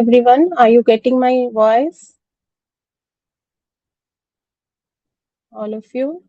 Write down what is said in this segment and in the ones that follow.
Everyone, are you getting my voice? All of you?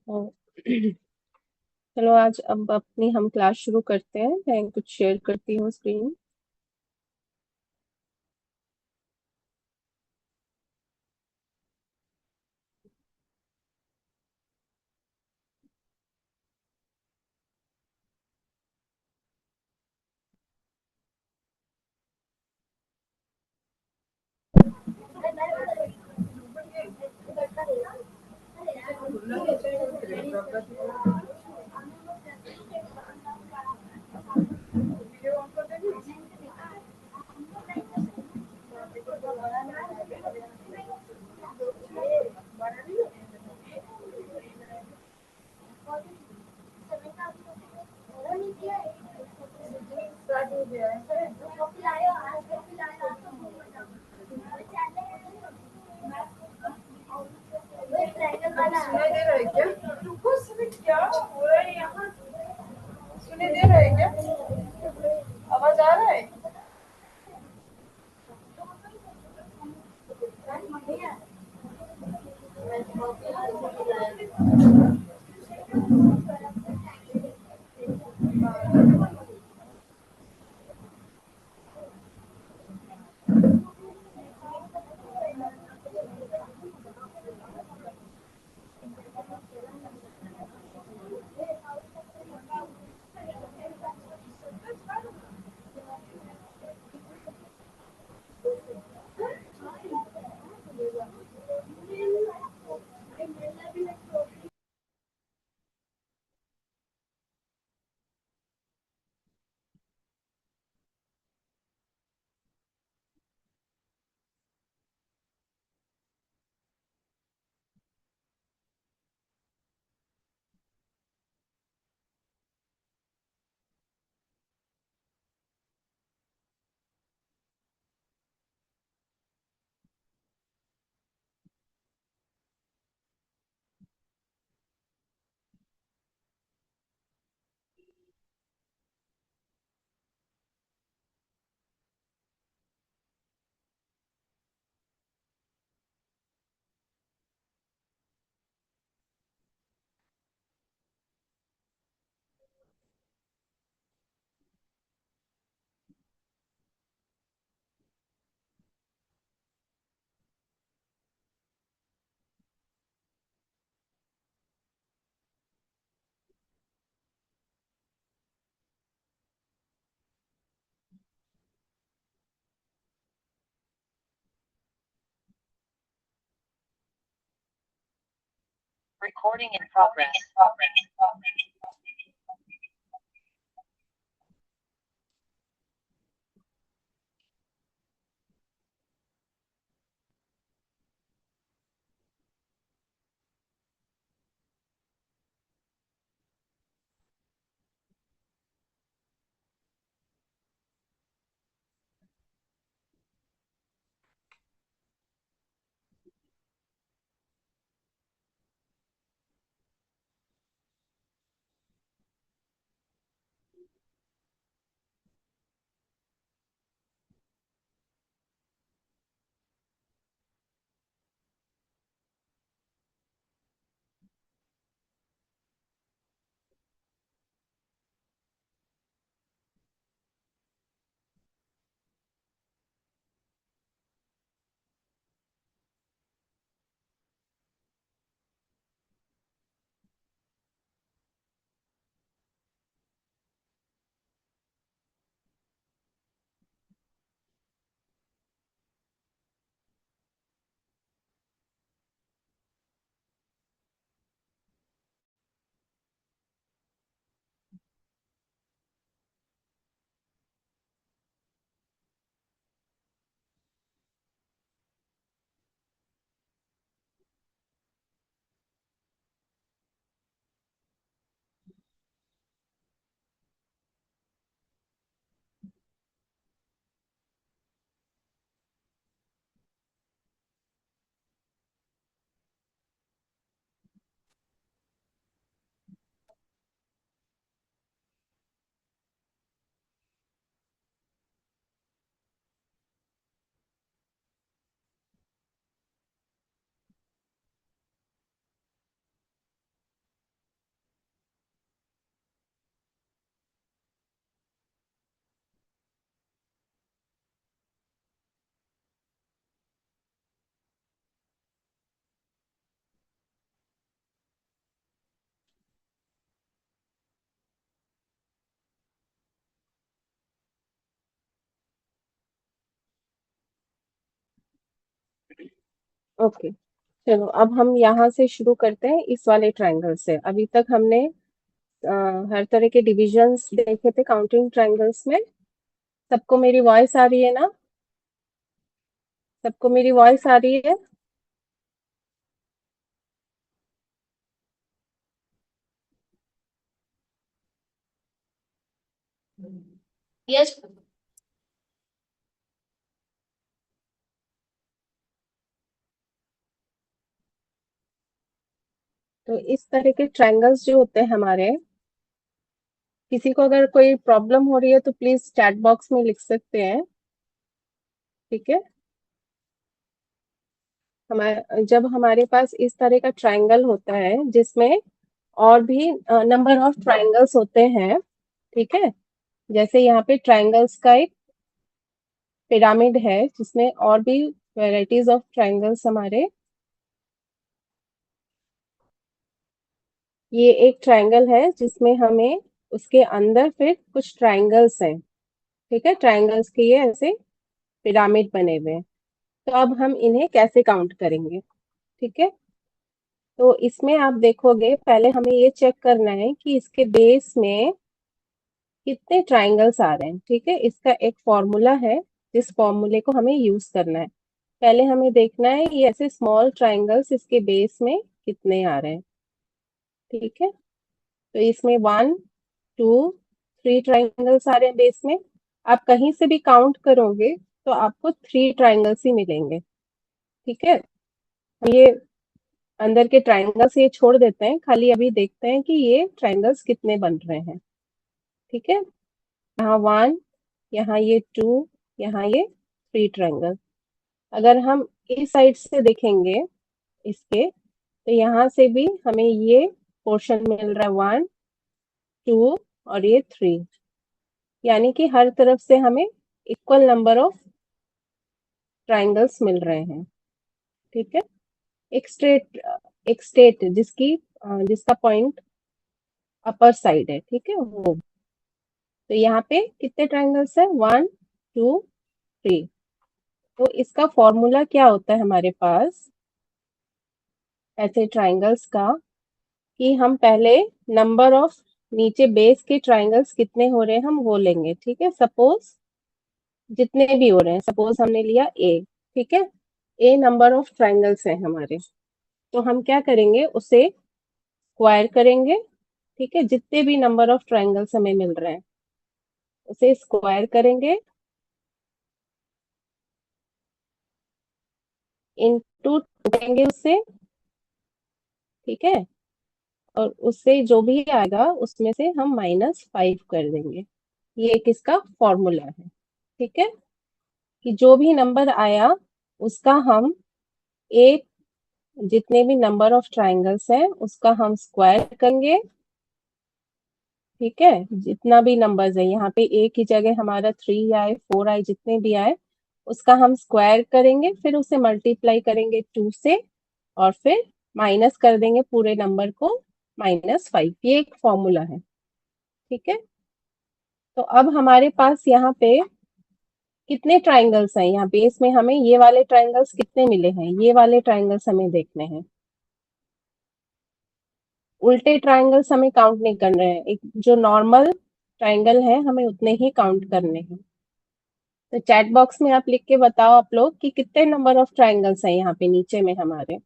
ओ, चलो आज अब अपनी हम क्लास शुरू करते हैं। मैं कुछ शेयर करती हूँ स्क्रीन। सुनाई दे रहा है क्या? रुको, सुने क्या हो रहा है यहाँ? सुनाई दे रहा है क्या? आवाज आ रहा है? Recording in progress. ओके, चलो अब हम यहाँ से शुरू करते हैं इस वाले ट्रायंगल से। अभी तक हमने अ, हर तरह के डिविजन्स देखे थे काउंटिंग ट्रायंगल्स में। सबको मेरी वॉइस आ रही है ना? सबको मेरी वॉइस आ रही है? Yes. तो इस तरह के ट्रायंगल्स जो होते हैं हमारे, किसी को अगर कोई प्रॉब्लम हो रही है तो प्लीज चैट बॉक्स में लिख सकते हैं। ठीक है, हमारे जब हमारे पास इस तरह का ट्रायंगल होता है जिसमें और भी नंबर ऑफ ट्रायंगल्स होते हैं, ठीक है, जैसे यहाँ पे ट्रायंगल्स का एक पिरामिड है जिसमें और भी वैरायटीज ऑफ ट्रायंगल्स हमारे, ये एक ट्रायंगल है जिसमें हमें उसके अंदर फिर कुछ ट्रायंगल्स हैं। ठीक है, ट्रायंगल्स के ये ऐसे पिरामिड बने हुए हैं। तो अब हम इन्हें कैसे काउंट करेंगे? ठीक है, तो इसमें आप देखोगे पहले हमें ये चेक करना है कि इसके बेस में कितने ट्रायंगल्स आ रहे हैं। ठीक है, इसका एक फॉर्मूला है, जिस फॉर्मूले को हमें यूज करना है। पहले हमें देखना है ये ऐसे स्मॉल ट्रायंगल्स इसके बेस में कितने आ रहे हैं। ठीक है, तो इसमें 1 2 3 ट्रायंगल्स आ रहे हैं बेस में। आप कहीं से भी काउंट करोगे तो आपको 3 ट्रायंगल्स ही मिलेंगे। ठीक है, हम ये अंदर के ट्रायंगल्स ये छोड़ देते हैं, खाली अभी देखते हैं कि ये ट्रायंगल्स कितने बन रहे हैं। ठीक है, यहाँ 1, यहाँ ये 2, यहाँ ये 3 ट्रायंगल। अगर हम इस साइड से देखेंगे इसके, तो यहाँ से भी हमें ये पोर्शन मिल रहा है 1 2 और ये 3, यानी कि हर तरफ से हमें इक्वल नंबर ऑफ ट्रायंगल्स मिल रहे हैं। ठीक है, एक स्ट्रेट एक स्टेट जिसका पॉइंट अपर साइड है, ठीक है वो। तो यहाँ पे कितने ट्रायंगल्स है? 1 2 3। तो इसका फॉर्मूला क्या होता है हमारे पास ऐसे ट्रायंगल्स का, कि हम पहले नंबर ऑफ नीचे बेस के ट्रायंगल्स कितने हो रहे हैं हम वो लेंगे। ठीक है, सपोज जितने भी हो रहे हैं, सपोज हमने लिया ए। ठीक है, ए नंबर ऑफ ट्रायंगल्स हैं हमारे, तो हम क्या करेंगे उसे स्क्वायर करेंगे। ठीक है, जितने भी नंबर ऑफ ट्रायंगल्स हमें मिल रहे हैं उसे स्क्वायर करेंगे, इनटू करेंगे उससे। ठीक है, और उससे जो भी आएगा उसमें से हम -5 कर देंगे। ये एक इसका फॉर्मूला है। ठीक है, कि जो भी नंबर आया उसका हम एक, जितने भी नंबर ऑफ ट्रायंगल्स हैं उसका हम स्क्वायर करेंगे। ठीक है, जितना भी नंबर्स है यहाँ पे एक की जगह हमारा 3 आए 4 आए जितने भी आए उसका हम स्क्वायर करेंगे, फिर उसे मल्टीप्लाई करेंगे 2 से, और फिर माइनस कर देंगे पूरे नंबर को -5। ये एक फॉर्मूला है। ठीक है, तो अब हमारे पास यहाँ पे कितने ट्रायंगल्स हैं, यहाँ बेस में हमें ये वाले ट्रायंगल्स कितने मिले हैं, ये वाले ट्रायंगल्स हमें देखने हैं। उल्टे ट्रायंगल्स हमें काउंट नहीं करने हैं, एक जो नॉर्मल ट्रायंगल है हमें उतने ही काउंट करने हैं। तो चैट बॉक्स में आप लिख के बताओ आप लोग कि कितने नंबर ऑफ ट्रायंगल्स हैं यहाँ पे नीचे में हमारे।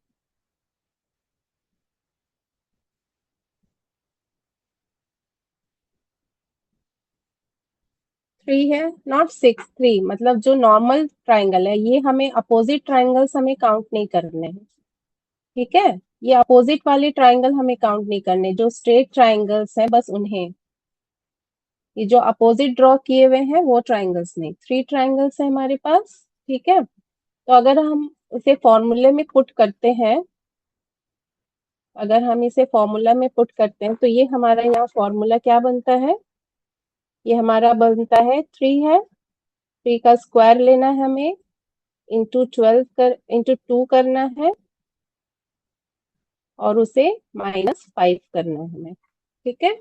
3 है, नॉट 6, 3 मतलब जो नॉर्मल ट्रायंगल है, ये हमें अपोजिट ट्रायंगल्स हमें काउंट नहीं करने हैं। ठीक है, ये अपोजिट वाले ट्रायंगल हमें काउंट नहीं करने, जो स्ट्रेट ट्रायंगल्स हैं बस उन्हें। ये जो अपोजिट ड्रॉ किए हुए हैं वो ट्रायंगल्स नहीं, 3 ट्रायंगल्स है हमारे पास। ठीक है, तो अगर हम इसे फॉर्मूले में पुट करते हैं, अगर हम इसे फॉर्मूला में पुट करते हैं तो ये हमारा यहाँ फॉर्मूला क्या बनता है? ये हमारा बनता है 3 है, 3 का स्क्वायर लेना है हमें, इंटू 2 करना है, और उसे -5 करना है हमें। ठीक है,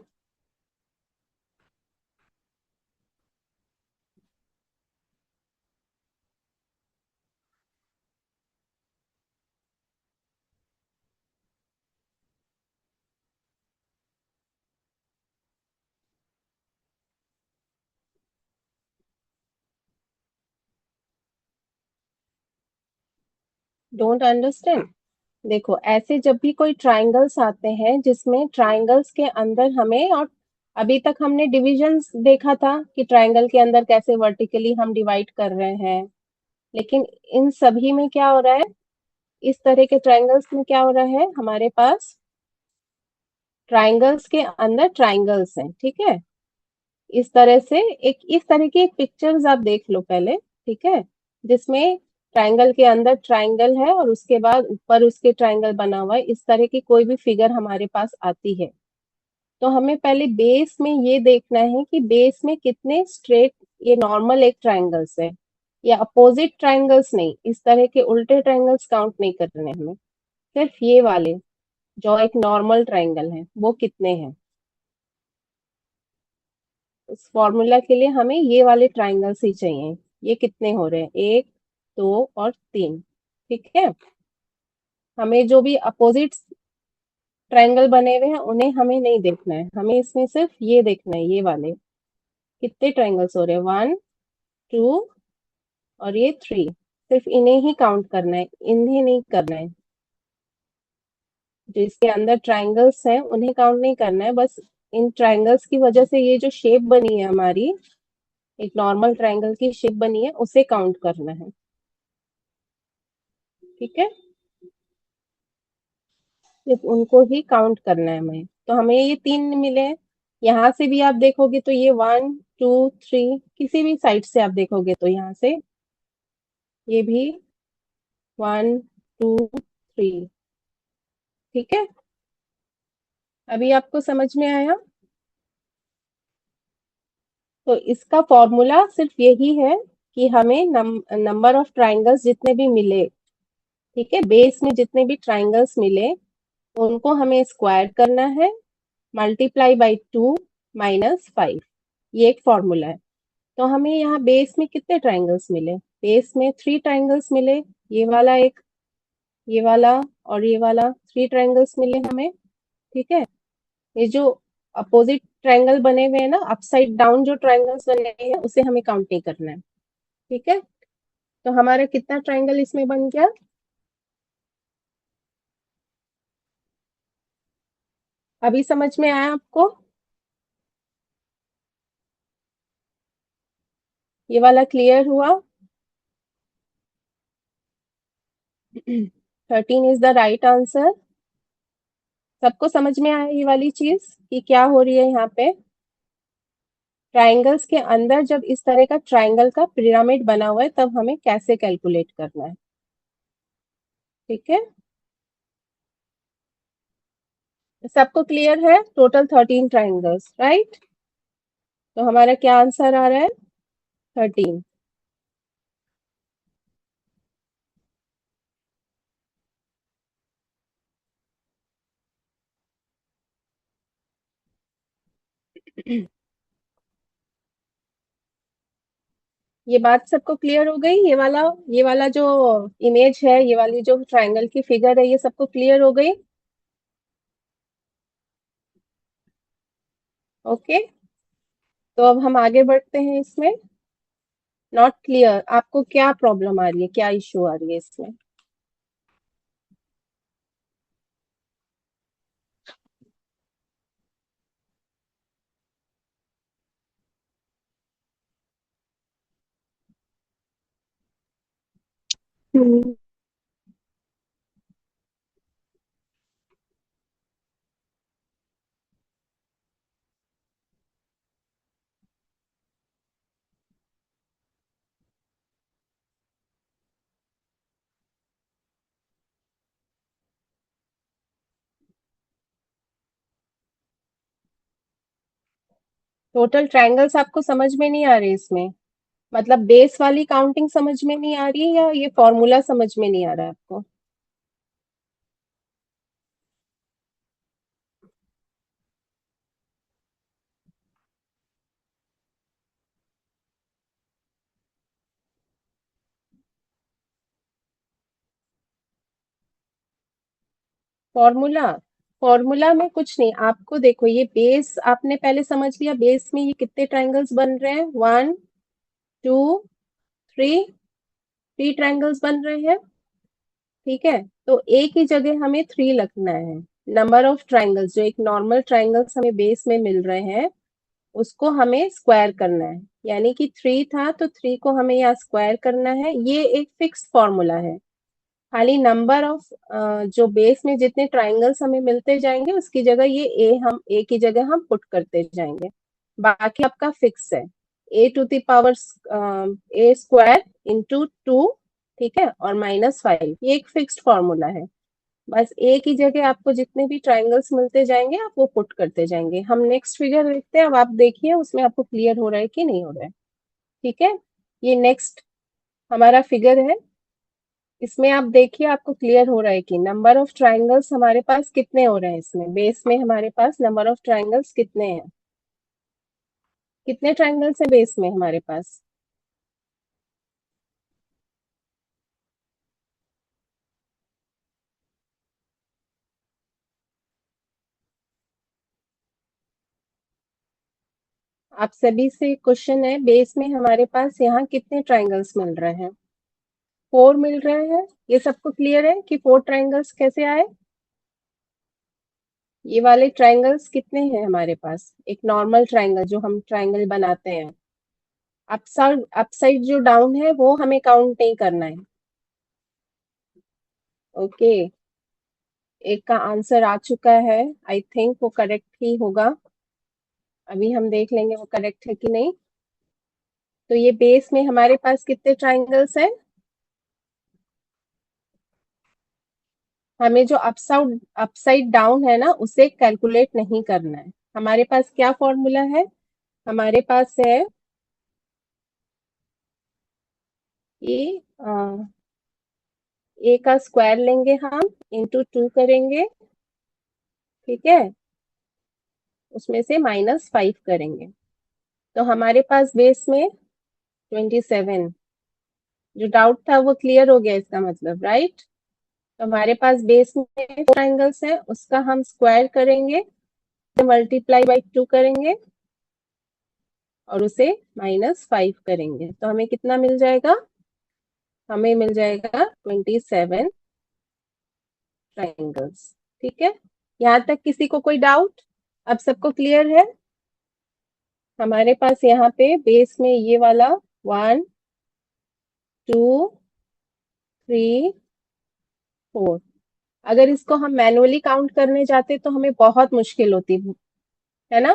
डोंट अंडरस्टैंड। देखो, ऐसे जब भी कोई ट्रायंगल्स आते हैं जिसमें ट्रायंगल्स के अंदर हमें, और अभी तक हमने डिविजन्स देखा था कि ट्रायंगल के अंदर कैसे वर्टिकली हम डिवाइड कर रहे हैं, लेकिन इन सभी में क्या हो रहा है, इस तरह के ट्रायंगल्स में क्या हो रहा है, हमारे पास ट्रायंगल्स के अंदर ट्रायंगल्स हैं, ठीक है। इस तरह से इस तरह की एक पिक्चर्स आप देख लो पहले, ठीक है, जिसमें ट्रायंगल के अंदर ट्रायंगल है और उसके बाद ऊपर उसके ट्रायंगल बना हुआ है, इस तरह की कोई भी फिगर हमारे पास आती है तो हमें पहले बेस में ये देखना है कि बेस में कितने स्ट्रेट, ये नॉर्मल एक ट्रायंगल्स है या अपोजिट ट्रायंगल्स नहीं, इस तरह के उल्टे ट्रायंगल्स काउंट नहीं करने हमें, सिर्फ ये वाले जो एक नॉर्मल ट्रायंगल है वो कितने हैं। उस फॉर्मूला के लिए हमें ये वाले ट्रायंगल्स ही चाहिए, ये कितने हो रहे हैं, 1 2 और 3, ठीक है। हमें जो भी अपोजिट ट्रायंगल बने हुए हैं उन्हें हमें नहीं देखना है, हमें इसमें सिर्फ ये देखना है, ये वाले कितने ट्रायंगल्स हो रहे हैं, 1 2 और ये 3, सिर्फ इन्हें ही काउंट करना है, इन्हें नहीं करना है। जो इसके अंदर ट्रायंगल्स हैं उन्हें काउंट नहीं करना है, बस इन ट्रायंगल्स की वजह से ये जो शेप बनी है हमारी, एक नॉर्मल ट्रायंगल की शेप बनी है, उसे काउंट करना है, ठीक है। सिर्फ उनको ही काउंट करना है हमें, तो हमें ये 3 मिले हैं। यहाँ से भी आप देखोगे तो ये 1 2 3, किसी भी साइड से आप देखोगे तो यहाँ से ये भी 1 2 3, ठीक है। अभी आपको समझ में आया? तो इसका फॉर्मूला सिर्फ यही है कि हमें नंबर ऑफ ट्राइंगल्स जितने भी मिले, ठीक है, बेस में जितने भी ट्राइंगल्स मिले उनको हमें स्क्वायर करना है, मल्टीप्लाई बाई 2 माइनस 5, ये एक फॉर्मूला है। तो हमें यहाँ बेस में कितने ट्राइंगल्स मिले, बेस में 3 ट्राइंगल्स मिले, ये वाला एक, ये वाला और ये वाला, 3 ट्राइंगल्स मिले हमें, ठीक है। ये जो अपोजिट ट्रायंगल बने हुए हैं ना, अपसाइड डाउन जो ट्रायंगल्स बने हैं उसे हमें काउंट नहीं करना है, ठीक है। तो हमारा कितना ट्रायंगल इसमें बन गया, अभी समझ में आया आपको? ये वाला क्लियर हुआ? 13 इज द राइट आंसर। सबको समझ में आया ये वाली चीज कि क्या हो रही है यहाँ पे, ट्रायंगल्स के अंदर जब इस तरह का ट्रायंगल का पिरामिड बना हुआ है तब हमें कैसे कैलकुलेट करना है, ठीक है। सबको क्लियर है? Total 13 triangles, right. तो हमारा क्या आंसर आ रहा है, 13। ये बात सबको क्लियर हो गई, ये वाला जो इमेज है, ये वाली जो ट्रायंगल की फिगर है, ये सबको क्लियर हो गई? ओके, तो अब हम आगे बढ़ते हैं इसमें। नॉट क्लियर, आपको क्या प्रॉब्लम आ रही है, क्या इश्यू आ रही है इसमें? टोटल ट्रायंगल्स आपको समझ में नहीं आ रहे इसमें, मतलब बेस वाली काउंटिंग समझ में नहीं आ रही है या ये फॉर्मूला समझ में नहीं आ रहा है आपको? फॉर्मूला, फॉर्मूला में कुछ नहीं, आपको देखो ये बेस आपने पहले समझ लिया, बेस में ये कितने ट्रायंगल्स बन रहे हैं, 1 2 3, 3 ट्रायंगल्स बन रहे हैं, ठीक है, तो एक ही जगह हमें 3 लिखना है। नंबर ऑफ ट्राइंगल्स, जो एक नॉर्मल ट्राइंगल्स हमें बेस में मिल रहे हैं, उसको हमें स्क्वायर करना है। यानी कि 3 था तो 3 को हमें यहाँ स्क्वायर करना है। ये एक फिक्स्ड फॉर्मूला है। खाली नंबर ऑफ जो बेस में जितने ट्राइंगल्स हमें मिलते जाएंगे, उसकी जगह ये ए की जगह हम पुट करते जाएंगे। बाकी आपका फिक्स है, a to the power a square into 2, ठीक है, और -5। ये एक फिक्स्ड फॉर्मूला है। बस ए की जगह आपको जितने भी ट्राइंगल्स मिलते जाएंगे, आप वो पुट करते जाएंगे। हम नेक्स्ट फिगर देखते हैं। अब आप देखिए उसमें आपको क्लियर हो रहा है कि नहीं हो रहा है। ठीक है, ये नेक्स्ट हमारा फिगर है। इसमें आप देखिए आपको क्लियर हो रहा है कि नंबर ऑफ ट्राइंगल्स हमारे पास कितने हो रहे हैं। इसमें बेस में हमारे पास नंबर ऑफ ट्राइंगल्स कितने हैं, कितने ट्राइंगल्स है बेस में हमारे पास। आप सभी से क्वेश्चन है, बेस में हमारे पास यहाँ कितने ट्राइंगल्स मिल रहे हैं। 4 मिल रहे हैं। ये सबको क्लियर है कि 4 ट्राइंगल्स कैसे आए। ये वाले ट्राइंगल्स कितने हैं हमारे पास, एक नॉर्मल ट्राइंगल जो हम ट्राइंगल बनाते हैं, अपसाइड जो डाउन है वो हमें काउंट नहीं करना है। ओके, एक का आंसर आ चुका है। आई थिंक वो करेक्ट ही होगा। अभी हम देख लेंगे वो करेक्ट है कि नहीं। तो ये बेस में हमारे पास कितने ट्राइंगल्स हैं। हमें जो अपसाइड डाउन है ना, उसे कैलकुलेट नहीं करना है। हमारे पास क्या फॉर्मूला है, हमारे पास है कि ए का स्क्वायर लेंगे हम, इंटू 2 करेंगे, ठीक है, उसमें से -5 करेंगे। तो हमारे पास बेस में 27। जो डाउट था वो क्लियर हो गया इसका मतलब, राइट। तो हमारे पास बेस में 4 एंगल्स है, उसका हम स्क्वायर करेंगे, मल्टीप्लाई बाई 2 करेंगे और उसे -5 करेंगे। तो हमें कितना मिल जाएगा, हमें मिल जाएगा 27 ट्राइंगल्स। ठीक है, यहाँ तक किसी को कोई डाउट। अब सबको क्लियर है। हमारे पास यहाँ पे बेस में ये वाला 1 2 3 4, अगर इसको हम मैनुअली काउंट करने जाते तो हमें बहुत मुश्किल होती है ना,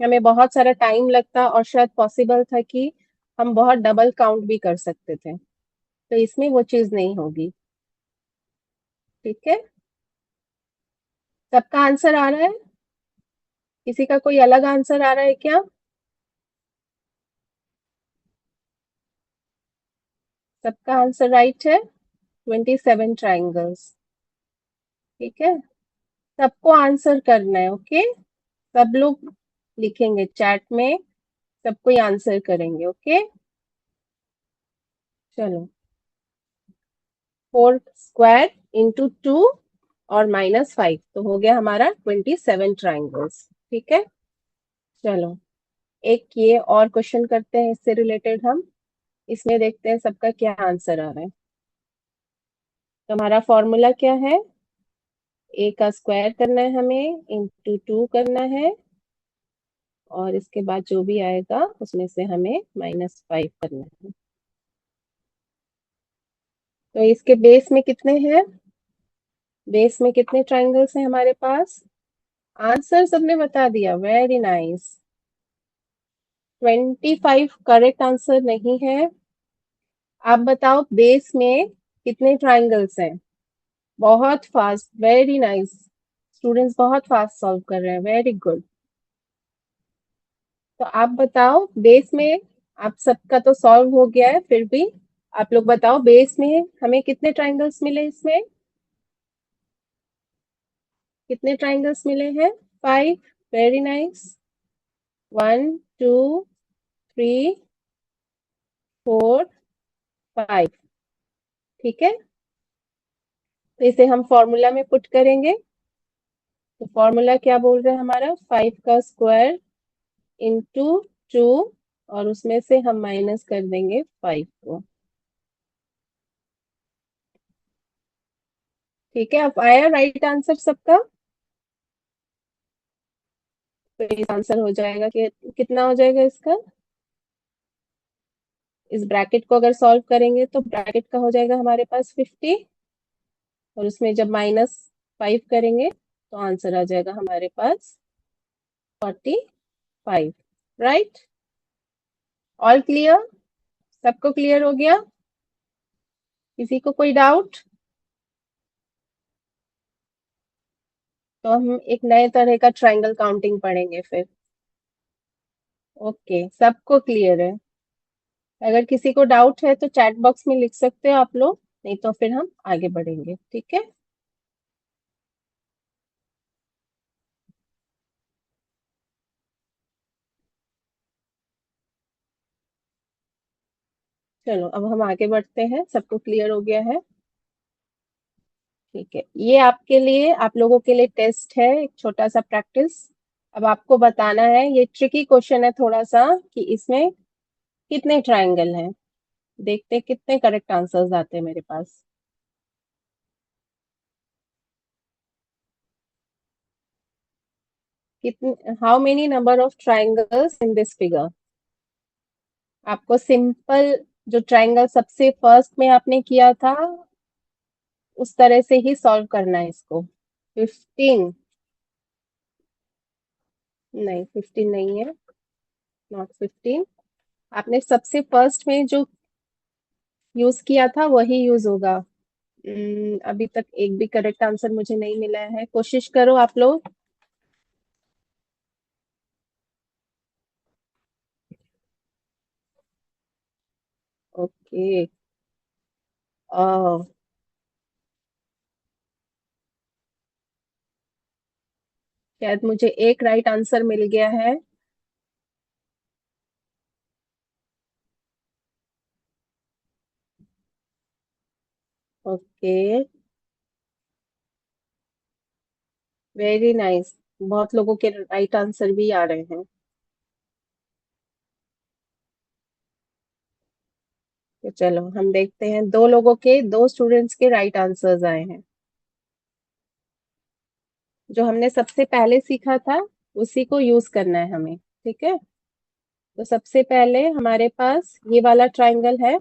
हमें बहुत सारा टाइम लगता और शायद पॉसिबल था कि हम बहुत डबल काउंट भी कर सकते थे। तो इसमें वो चीज नहीं होगी। ठीक है, सबका आंसर आ रहा है, किसी का कोई अलग आंसर आ रहा है क्या। सबका आंसर राइट है, 27 ट्राइंगल्स। ठीक है, सबको आंसर करना है। ओके, सब लोग लिखेंगे चैट में, सबको आंसर करेंगे। ओके, चलो, 4 स्क्वायर इंटू 2 और -5, तो हो गया हमारा 27 ट्राइंगल्स। ठीक है, चलो एक ये और क्वेश्चन करते हैं इससे रिलेटेड हम। इसमें देखते हैं सबका क्या आंसर आ रहा है। तो हमारा फॉर्मूला क्या है, ए का स्क्वायर करना है हमें, इंटू 2 करना है, और इसके बाद जो भी आएगा उसमें से हमें -5 करना है। तो इसके बेस में कितने हैं, बेस में कितने ट्राइंगल्स हैं हमारे पास। आंसर सबने बता दिया, वेरी नाइस। 25 करेक्ट आंसर नहीं है। आप बताओ बेस में कितने ट्राइंगल्स हैं। बहुत फास्ट, वेरी नाइस, स्टूडेंट्स बहुत फास्ट सॉल्व कर रहे हैं, वेरी गुड। तो आप बताओ बेस में, आप सबका तो सॉल्व हो गया है, फिर भी आप लोग बताओ बेस में हमें कितने ट्राइंगल्स मिले, इसमें कितने ट्राइंगल्स मिले हैं। 5, वेरी नाइस। 1 2 3 4 5, ठीक है। तो इसे हम फॉर्मूला में पुट करेंगे। तो फॉर्मूला क्या बोल रहे हैं हमारा, 5 का स्क्वायर इंटू 2, और उसमें से हम माइनस कर देंगे 5 को। ठीक है, अब आया राइट आंसर सबका? तो इस आंसर हो जाएगा कि कितना हो जाएगा इसका? इस ब्रैकेट को अगर सॉल्व करेंगे तो ब्रैकेट का हो जाएगा हमारे पास 50, और उसमें जब -5 करेंगे तो आंसर आ जाएगा हमारे पास 45। राइट? All clear? सबको क्लियर हो गया? किसी को कोई डाउट? तो हम एक नए तरह का ट्रायंगल काउंटिंग पढ़ेंगे फिर। ओके, सबको क्लियर है? अगर किसी को डाउट है तो चैट बॉक्स में लिख सकते हो आप लोग, नहीं तो फिर हम आगे बढ़ेंगे। ठीक है? चलो अब हम आगे बढ़ते हैं, सबको क्लियर हो गया है? ठीक है, ये आपके लिए, आप लोगों के लिए टेस्ट है, एक छोटा सा प्रैक्टिस। अब आपको बताना है, ये ट्रिकी क्वेश्चन है थोड़ा सा, कि इसमें कितने ट्रायंगल हैं। देखते हैं कितने करेक्ट आंसर्स आते हैं मेरे पास। कितने, how many number of triangles in this figure. आपको सिंपल, जो ट्रायंगल सबसे फर्स्ट में आपने किया था उस तरह से ही सॉल्व करना है इसको। 15, नहीं 15 नहीं है, नॉट 15। आपने सबसे फर्स्ट में जो यूज किया था वही यूज होगा। अभी तक एक भी करेक्ट आंसर मुझे नहीं मिला है, कोशिश करो आप लोग। ओके, शायद मुझे एक राइट आंसर मिल गया है। ओके, वेरी नाइस, बहुत लोगों के राइट आंसर भी आ रहे हैं। तो चलो हम देखते हैं, दो लोगों के, दो स्टूडेंट्स के राइट आंसर्स आए हैं। जो हमने सबसे पहले सीखा था उसी को यूज करना है हमें। ठीक है, तो सबसे पहले हमारे पास ये वाला ट्रायंगल है।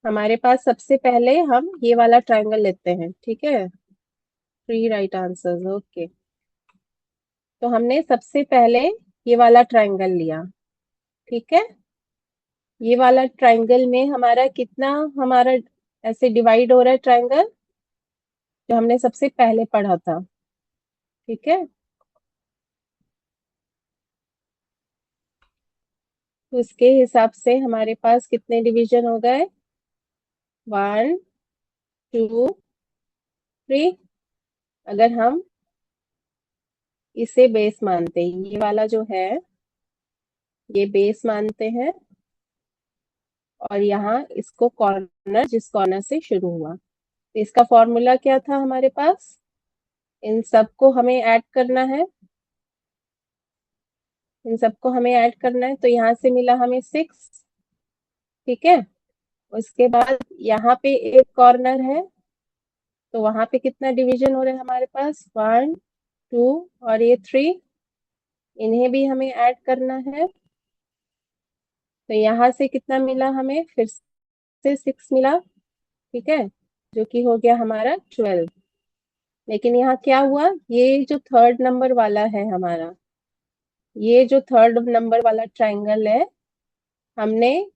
हमारे पास सबसे पहले हम ये वाला ट्रायंगल लेते हैं। ठीक है, 3 राइट आंसर्स। ओके, तो हमने सबसे पहले ये वाला ट्रायंगल लिया। ठीक है, ये वाला ट्रायंगल में हमारा कितना, हमारा ऐसे डिवाइड हो रहा है ट्रायंगल, जो हमने सबसे पहले पढ़ा था। ठीक है, तो उसके हिसाब से हमारे पास कितने डिवीजन हो गए? 1 2 3। अगर हम इसे बेस मानते हैं, ये वाला जो है ये बेस मानते हैं, और यहाँ इसको कॉर्नर, जिस कॉर्नर से शुरू हुआ, तो इसका फॉर्मूला क्या था हमारे पास? इन सबको हमें ऐड करना है, इन सबको हमें ऐड करना है, तो यहाँ से मिला हमें 6। ठीक है, उसके बाद यहाँ पे एक कॉर्नर है, तो वहां पे कितना डिवीजन हो रहा है हमारे पास? 1 2 और ये 3, इन्हें भी हमें ऐड करना है। तो यहाँ से कितना मिला हमें? फिर से 6 मिला। ठीक है, जो कि हो गया हमारा 12। लेकिन यहाँ क्या हुआ, ये जो थर्ड नंबर वाला है हमारा, ये जो थर्ड नंबर वाला ट्रायंगल है, हमने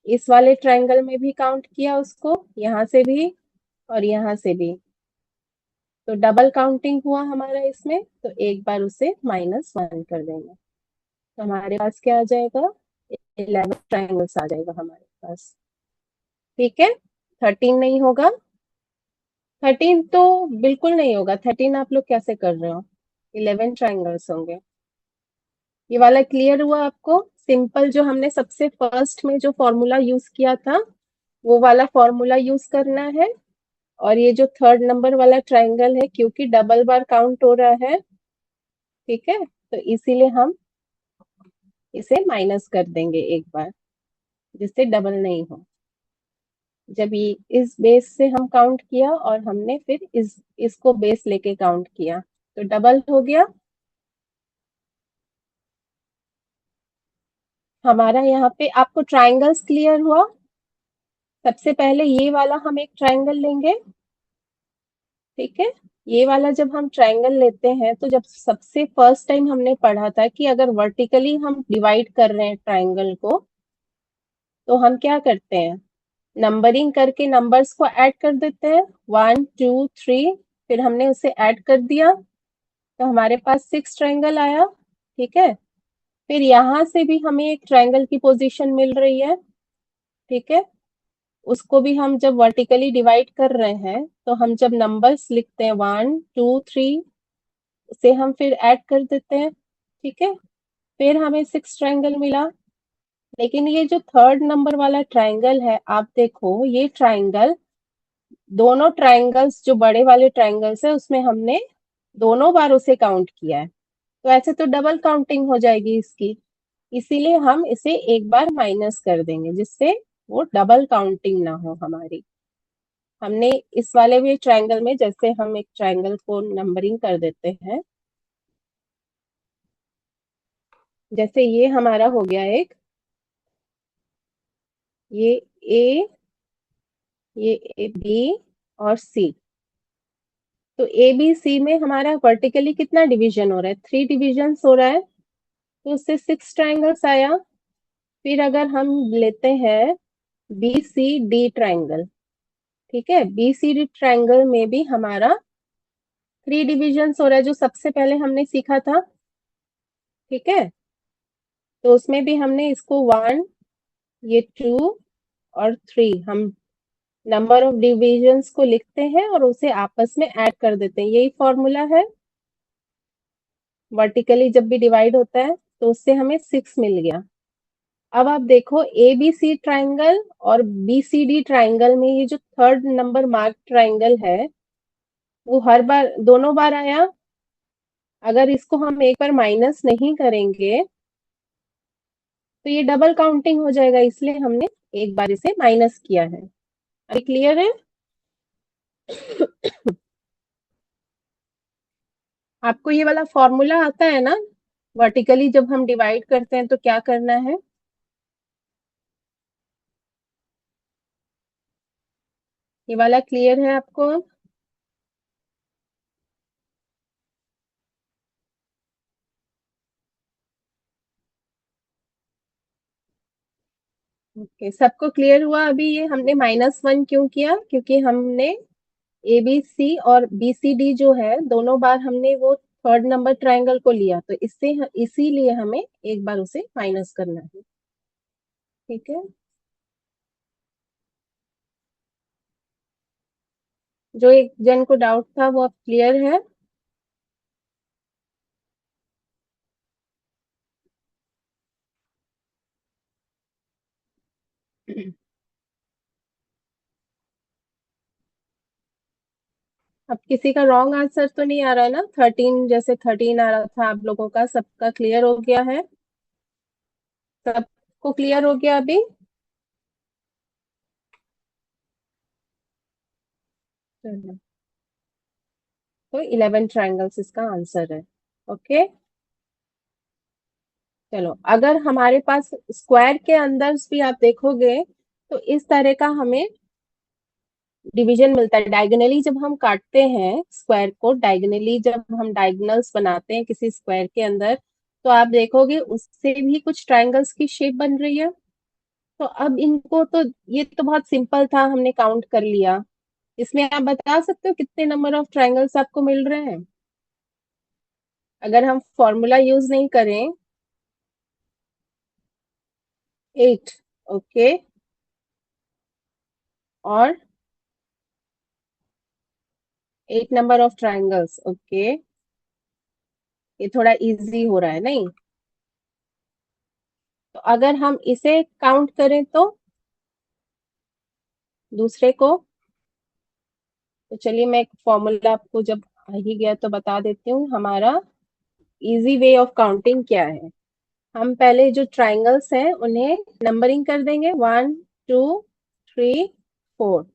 इस वाले ट्रायंगल में भी काउंट किया उसको, यहाँ से भी और यहाँ से भी, तो डबल काउंटिंग हुआ हमारा इसमें, तो एक बार उसे -1 कर देंगे, तो हमारे पास क्या आ जाएगा? 11 ट्रायंगल्स आ जाएगा हमारे पास। ठीक है, 13 नहीं होगा। 13 तो बिल्कुल नहीं होगा, 13 आप लोग कैसे कर रहे हो? 11 ट्रायंगल्स होंगे। ये वाला क्लियर हुआ आपको? सिंपल, जो हमने सबसे फर्स्ट में जो फॉर्मूला यूज किया था वो वाला फॉर्मूला यूज करना है। और ये जो थर्ड नंबर वाला ट्रायंगल है, क्योंकि डबल बार काउंट हो रहा है, ठीक है, तो इसीलिए हम इसे माइनस कर देंगे एक बार, जिससे डबल नहीं हो। जब ये इस बेस से हम काउंट किया और हमने फिर इसको बेस लेके काउंट किया तो डबल हो गया। हमारा यहाँ पे आपको ट्राइंगल्स क्लियर हुआ। सबसे पहले ये वाला हम एक ट्राइंगल लेंगे, ठीक है। ये वाला जब हम ट्राइंगल लेते हैं तो जब सबसे फर्स्ट टाइम हमने पढ़ा था कि अगर वर्टिकली हम डिवाइड कर रहे हैं ट्राइंगल को तो हम क्या करते हैं, नंबरिंग करके नंबर्स को ऐड कर देते हैं, 1 2 3। फिर हमने उसे ऐड कर दिया तो हमारे पास 6 ट्राइंगल आया, ठीक है। फिर यहाँ से भी हमें एक ट्राइंगल की पोजीशन मिल रही है, ठीक है। उसको भी हम जब वर्टिकली डिवाइड कर रहे हैं तो हम जब नंबर्स लिखते हैं 1 2 3 उसे हम फिर ऐड कर देते हैं, ठीक है। फिर हमें 6 ट्राइंगल मिला। लेकिन ये जो थर्ड नंबर वाला ट्राइंगल है, आप देखो ये ट्राइंगल, दोनों ट्राइंगल्स जो बड़े वाले ट्राइंगल्स है उसमें हमने दोनों बार उसे काउंट किया है, तो ऐसे तो डबल काउंटिंग हो जाएगी इसकी। इसीलिए हम इसे एक बार माइनस कर देंगे जिससे वो डबल काउंटिंग ना हो हमारी। हमने इस वाले भी ट्राइंगल में जैसे हम एक ट्राइंगल को नंबरिंग कर देते हैं, जैसे ये हमारा हो गया एक, ये ए, ये बी और सी। तो ए बी सी में हमारा वर्टिकली कितना डिवीजन हो रहा है, 3 डिविजन हो रहा है, तो उससे 6 ट्राइंगल्स आया। फिर अगर हम लेते हैं बी सी डी ट्राइंगल, ठीक है, बी सी डी ट्राइंगल में भी हमारा 3 डिविजन हो रहा है जो सबसे पहले हमने सीखा था, ठीक है। तो उसमें भी हमने इसको 1, ये 2 और 3 हम नंबर ऑफ डिविजन्स को लिखते हैं और उसे आपस में ऐड कर देते हैं, यही फॉर्मूला है। वर्टिकली जब भी डिवाइड होता है तो उससे हमें 6 मिल गया। अब आप देखो ए बी सी ट्राइंगल और बी सी डी ट्राइंगल में ये जो थर्ड नंबर मार्क ट्राइंगल है वो हर बार दोनों बार आया। अगर इसको हम एक बार माइनस नहीं करेंगे तो ये डबल काउंटिंग हो जाएगा, इसलिए हमने एक बार इसे माइनस किया है। अभी क्लियर है? आपको ये वाला फॉर्मूला आता है ना, वर्टिकली जब हम डिवाइड करते हैं तो क्या करना है। ये वाला क्लियर है आपको? ओके, सबको क्लियर हुआ? अभी ये हमने -1 क्यों किया, क्योंकि हमने ए बी सी और बी सी डी जो है दोनों बार हमने वो थर्ड नंबर ट्राइंगल को लिया, तो इससे इसीलिए हमें एक बार उसे माइनस करना है, ठीक है। जो एक जन को डाउट था वो अब क्लियर है? अब किसी का रॉन्ग आंसर तो नहीं आ रहा है ना, 13 जैसे 13 आ रहा था आप लोगों का, सबका क्लियर हो गया है? सबको क्लियर हो गया अभी? चलो, तो 11 ट्राइंगल्स इसका आंसर है। ओके, चलो अगर हमारे पास स्क्वायर के अंदर भी आप देखोगे तो इस तरह का हमें डिवीजन मिलता है। डायगोनली जब हम काटते हैं स्क्वायर को, डायगोनली जब हम डायगोनल्स बनाते हैं किसी स्क्वायर के अंदर, तो आप देखोगे उससे भी कुछ ट्राइंगल्स की शेप बन रही है। तो अब इनको तो, ये तो बहुत सिंपल था, हमने काउंट कर लिया। इसमें आप बता सकते हो कितने नंबर ऑफ ट्राइंगल्स आपको मिल रहे हैं अगर हम फॉर्मूला यूज नहीं करें? 8। ओके, और 8 नंबर ऑफ ट्राइंगल्स। ओके, ये थोड़ा इजी हो रहा है नहीं? तो अगर हम इसे काउंट करें तो दूसरे को, तो चलिए मैं एक फॉर्मूला आपको जब आ ही गया तो बता देती हूँ। हमारा इजी वे ऑफ काउंटिंग क्या है, हम पहले जो ट्राइंगल्स हैं उन्हें नंबरिंग कर देंगे, 1 2 3 4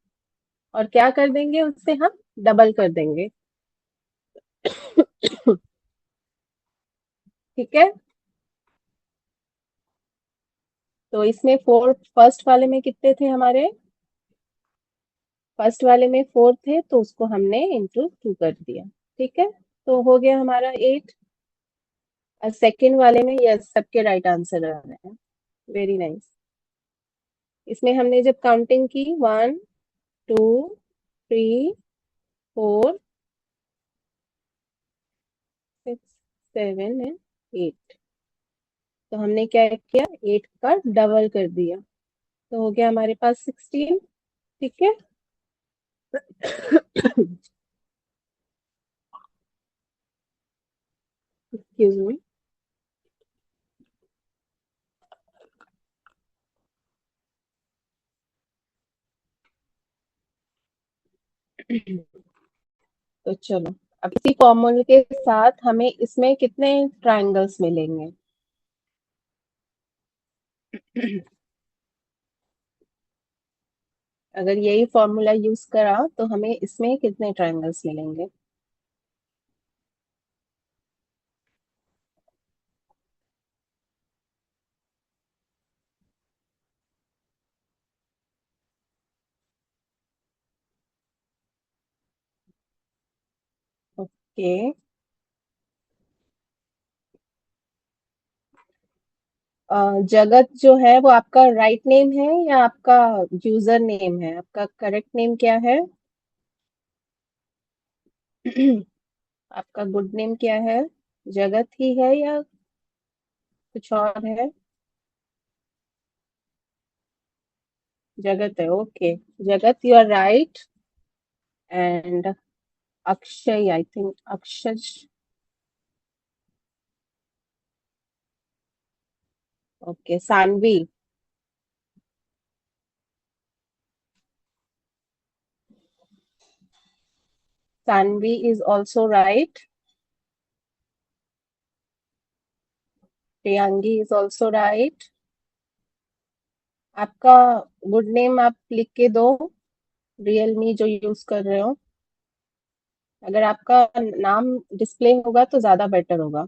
और क्या कर देंगे उससे हम डबल कर देंगे। ठीक है, तो इसमें 4 फर्स्ट वाले में कितने थे हमारे, फर्स्ट वाले में 4 थे तो उसको हमने इंटू 2 कर दिया। ठीक है, तो हो गया हमारा 8। और सेकेंड वाले में यस सबके राइट आंसर आ रहे हैं, वेरी नाइस। इसमें हमने जब काउंटिंग की 1 2 3 4 6 7 एंड 8, तो हमने क्या किया 8 का डबल कर दिया, तो हो गया हमारे पास 16। ठीक है। Excuse me. तो चलो, अब इसी फॉर्मूले के साथ हमें इसमें कितने ट्रायंगल्स मिलेंगे। अगर यही फॉर्मूला यूज करा तो हमें इसमें कितने ट्रायंगल्स मिलेंगे। ओके, जगत जो है वो आपका राइट नेम है या आपका यूजर नेम है, आपका करेक्ट नेम क्या है। आपका गुड नेम क्या है, जगत ही है या कुछ और है। जगत है, okay. Jagat you are right. And Akshay, I think Akshay, okay. Saanvi, Saanvi is also right. Priyangi is also right. आपका गुड नेम आप लिख के दो, रियलमी जो यूज कर रहे हो। अगर आपका नाम डिस्प्ले होगा तो ज्यादा बेटर होगा।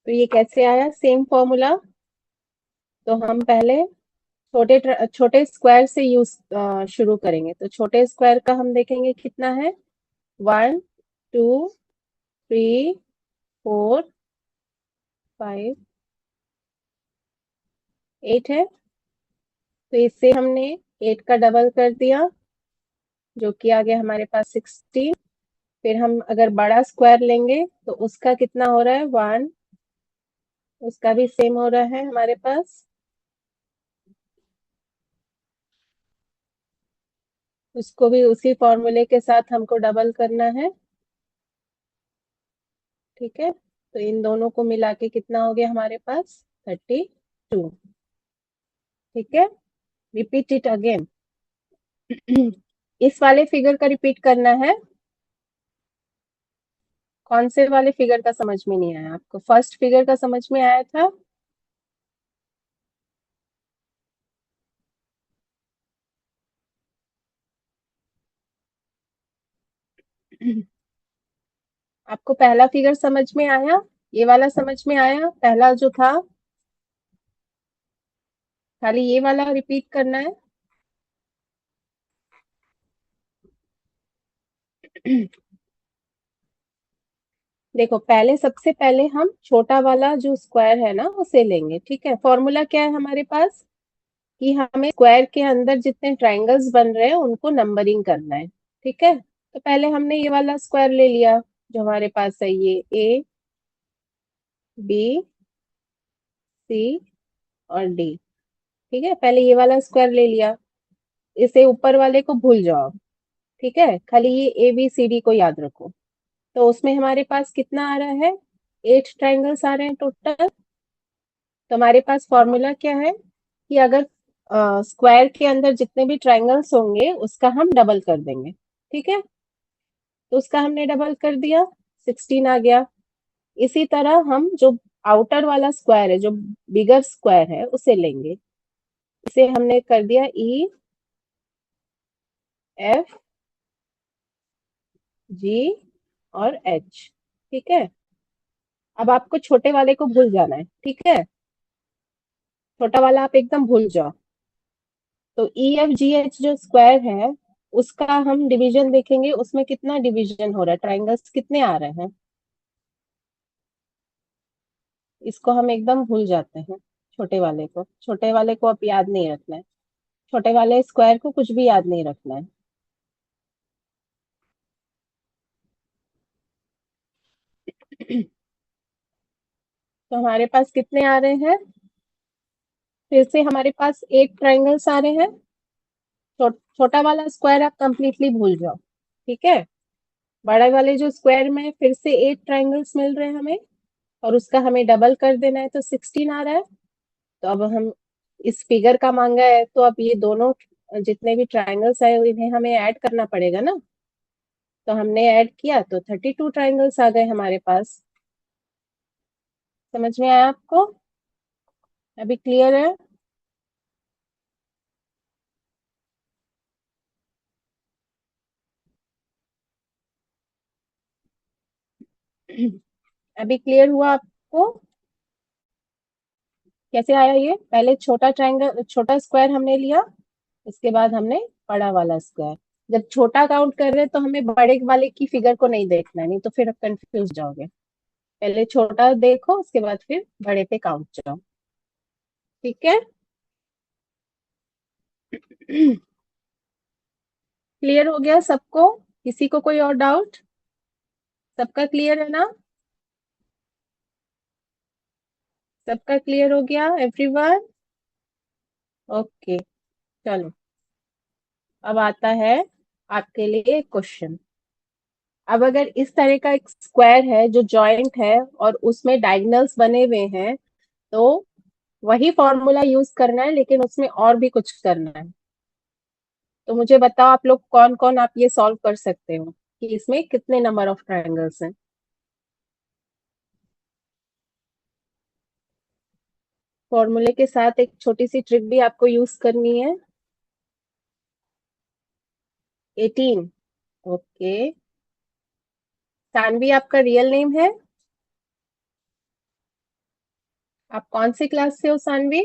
तो ये कैसे आया सेम फॉर्मूला, तो हम पहले छोटे स्क्वायर से यूज शुरू करेंगे। तो छोटे स्क्वायर का हम देखेंगे कितना है, 1 2 3 4 5 8 है। तो इससे हमने 8 का डबल कर दिया, जो कि आ गया हमारे पास 16। फिर हम अगर बड़ा स्क्वायर लेंगे तो उसका कितना हो रहा है 1, उसका भी सेम हो रहा है हमारे पास, उसको भी उसी फॉर्मूले के साथ हमको डबल करना है। ठीक है, तो इन दोनों को मिला के कितना हो गया हमारे पास 32। ठीक है, रिपीट इट अगेन। इस वाले फिगर का रिपीट करना है। कौन से वाले फिगर का समझ में नहीं आया आपको, फर्स्ट फिगर का समझ में आया था। आपको पहला फिगर समझ में आया, ये वाला समझ में आया, पहला जो था, खाली ये वाला रिपीट करना है। देखो पहले, सबसे पहले हम छोटा वाला जो स्क्वायर है ना उसे लेंगे। ठीक है, फॉर्मूला क्या है हमारे पास कि हमें स्क्वायर के अंदर जितने ट्रायंगल्स बन रहे हैं उनको नंबरिंग करना है। ठीक है, तो पहले हमने ये वाला स्क्वायर ले लिया जो हमारे पास है, ये A B C और D। ठीक है, पहले ये वाला स्क्वायर ले लिया, इसे ऊपर वाले को भूल जाओ। ठीक है, खाली ये ABCD को याद रखो। तो उसमें हमारे पास कितना आ रहा है, 8 ट्रायंगल्स आ रहे हैं टोटल। तो हमारे पास फॉर्मूला क्या है कि अगर स्क्वायर के अंदर जितने भी ट्रायंगल्स होंगे उसका हम डबल कर देंगे। ठीक है, तो उसका हमने डबल कर दिया, 16 आ गया। इसी तरह हम जो आउटर वाला स्क्वायर है, जो बिगर स्क्वायर है, उसे लेंगे। इसे हमने कर दिया ई एफ जी और एच। ठीक है, अब आपको छोटे वाले को भूल जाना है। ठीक है, छोटा वाला आप एकदम भूल जाओ। तो ई एफ जी एच जो स्क्वायर है, उसका हम डिवीजन देखेंगे, उसमें कितना डिवीजन हो रहा है, ट्राइंगल्स कितने आ रहे हैं। इसको हम एकदम भूल जाते हैं। छोटे वाले को अब याद नहीं रखना है। छोटे वाले स्क्वायर को कुछ भी याद नहीं रखना है। तो हमारे पास कितने आ रहे हैं, फिर से हमारे पास 8 ट्राइंगल्स आ रहे हैं। छोटा वाला स्क्वायर आप कंप्लीटली भूल जाओ। ठीक है, बड़े वाले जो स्क्वायर में फिर से 8 ट्राइंगल्स मिल रहे हैं हमें, और उसका हमें डबल कर देना है, तो 16 आ रहा है। तो अब हम इस फिगर का मांगा है, तो अब ये दोनों जितने भी ट्राइंगल्स आए इन्हें हमें ऐड करना पड़ेगा ना। तो हमने ऐड किया तो 32 ट्राइंगल्स आ गए हमारे पास। समझ में आया आपको? अभी क्लियर है? अभी क्लियर हुआ आपको? कैसे आया ये? पहले छोटा ट्रायंगल, छोटा स्क्वायर हमने लिया, इसके बाद हमने बड़ा वाला स्क्वायर। जब छोटा काउंट कर रहे हैं तो हमें बड़े वाले की फिगर को नहीं देखना है, नहीं तो फिर आप कंफ्यूज जाओगे। पहले छोटा देखो, उसके बाद फिर बड़े पे काउंट जाओ। ठीक है? क्लियर हो गया सबको? किसी को कोई और डाउट? सबका क्लियर है ना? सबका क्लियर हो गया एवरीवन? ओके, चलो। अब आता है आपके लिए क्वेश्चन। अब अगर इस तरह का एक स्क्वायर है जो जॉइंट है और उसमें डायगोनल्स बने हुए हैं, तो वही फॉर्मूला यूज करना है, लेकिन उसमें और भी कुछ करना है। तो मुझे बताओ आप लोग कौन कौन आप ये सॉल्व कर सकते हो कि इसमें कितने नंबर ऑफ ट्रायंगल्स हैं। फॉर्मूले के साथ एक छोटी सी ट्रिक भी आपको यूज करनी है। 18। ओके। सानवी आपका रियल नेम है? आप कौन सी क्लास से हो सानवी?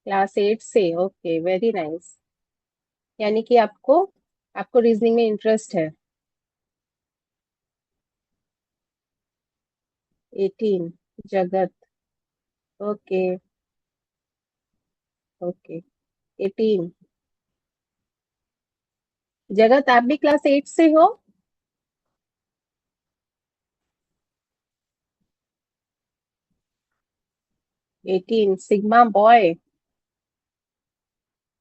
क्लास 8 से। Okay, very nice. यानी कि आपको आपको रीजनिंग में इंटरेस्ट है। 18। जगत। ओके। ओके। 18। जगत आप भी क्लास 8 से हो? 18 sigma boy.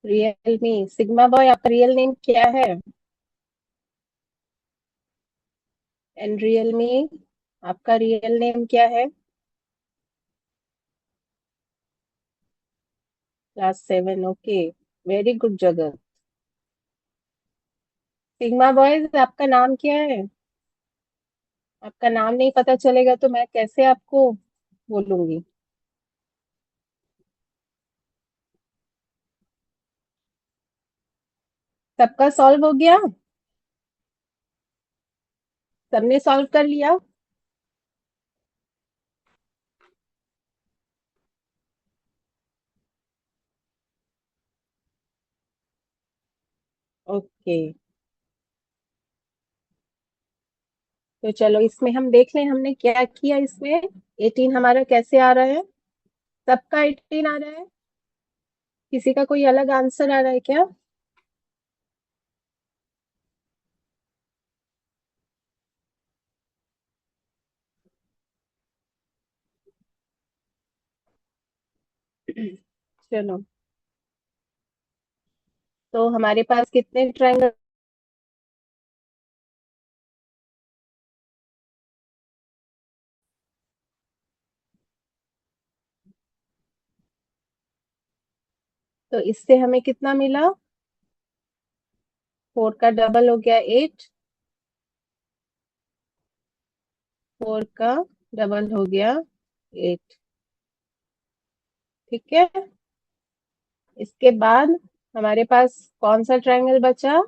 Real me sigma boy, आपका रियल नेम क्या है? एंड रियल मी, आपका रियल नेम क्या है? क्लास 7। ओके, वेरी गुड जगत। सिग्मा बॉयज, आपका नाम क्या है? आपका नाम नहीं पता चलेगा तो मैं कैसे आपको बोलूंगी? सबका सॉल्व हो गया? सबने सॉल्व कर लिया? ओके, तो चलो इसमें हम देख लें हमने क्या किया इसमें। 18 हमारा कैसे आ रहा है? सबका 18 आ रहा है? किसी का कोई अलग आंसर आ रहा है क्या? चलो, तो हमारे पास कितने ट्रायंगल? तो इससे हमें कितना मिला? 4 का डबल हो गया 8। 4 का डबल हो गया 8। ठीक है, इसके बाद हमारे पास कौन सा ट्रायंगल बचा?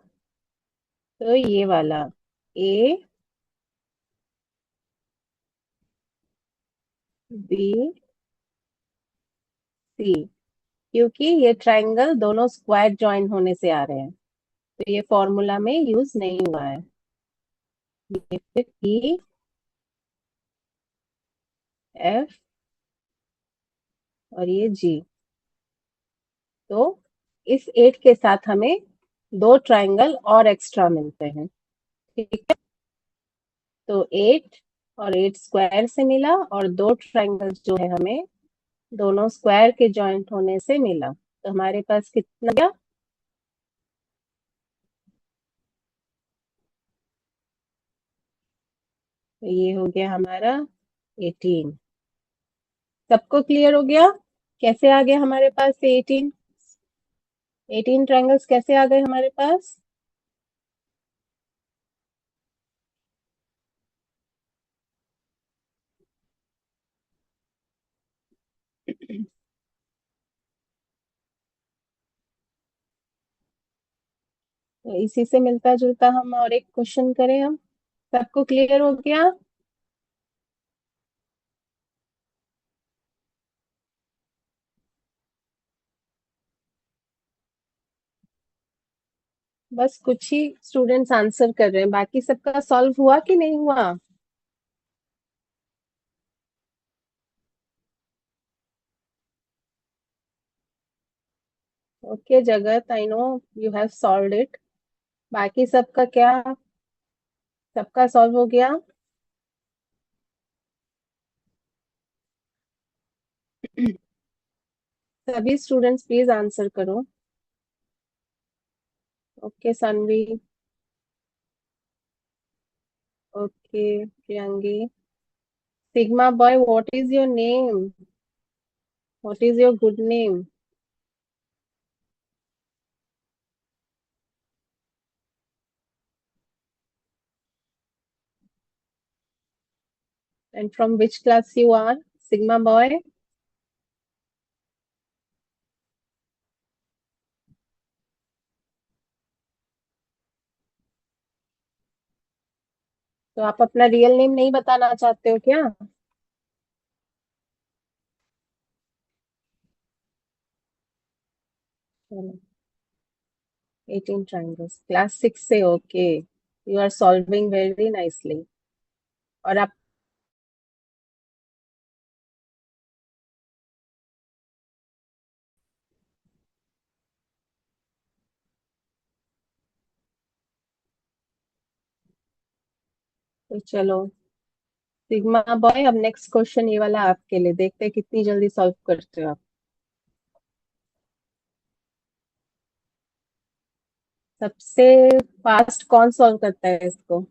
तो ये वाला ए बी सी, क्योंकि ये ट्रायंगल दोनों स्क्वायर ज्वाइन होने से आ रहे हैं, तो ये फॉर्मूला में यूज नहीं हुआ है। ये फिर ई एफ और ये जी। तो इस 8 के साथ हमें 2 ट्रायंगल और एक्स्ट्रा मिलते हैं। ठीक है, तो 8 और 8 स्क्वायर से मिला, और 2 ट्रायंगल जो है हमें दोनों स्क्वायर के जॉइंट होने से मिला। तो हमारे पास कितना गया? तो ये हो गया हमारा 18। सबको क्लियर हो गया? कैसे आ गया हमारे पास से 18? 18 ट्रायंगल्स कैसे आ गए हमारे पास? तो इसी से मिलता जुलता हम और एक क्वेश्चन करें हम। सबको क्लियर हो गया? बस कुछ ही स्टूडेंट्स आंसर कर रहे हैं, बाकी सबका सॉल्व हुआ कि नहीं हुआ? Okay Jagat, I know you have solved it. बाकी सबका क्या? सबका सॉल्व हो गया? सभी स्टूडेंट्स प्लीज आंसर करो। Okay Saanvi, okay Priyangi. Sigma boy, what is your name? What is your good name? And from which class you are, sigma boy? तो आप अपना रियल नेम नहीं बताना चाहते हो क्या? चलो, 18 ट्रायंगल्स, क्लास 6 से। Okay, you are solving very nicely. और आप तो चलो सिग्मा बॉय, अब नेक्स्ट क्वेश्चन ये वाला आपके लिए, देखते हैं कितनी जल्दी सॉल्व करते हो आप। सबसे फास्ट कौन सॉल्व करता है इसको?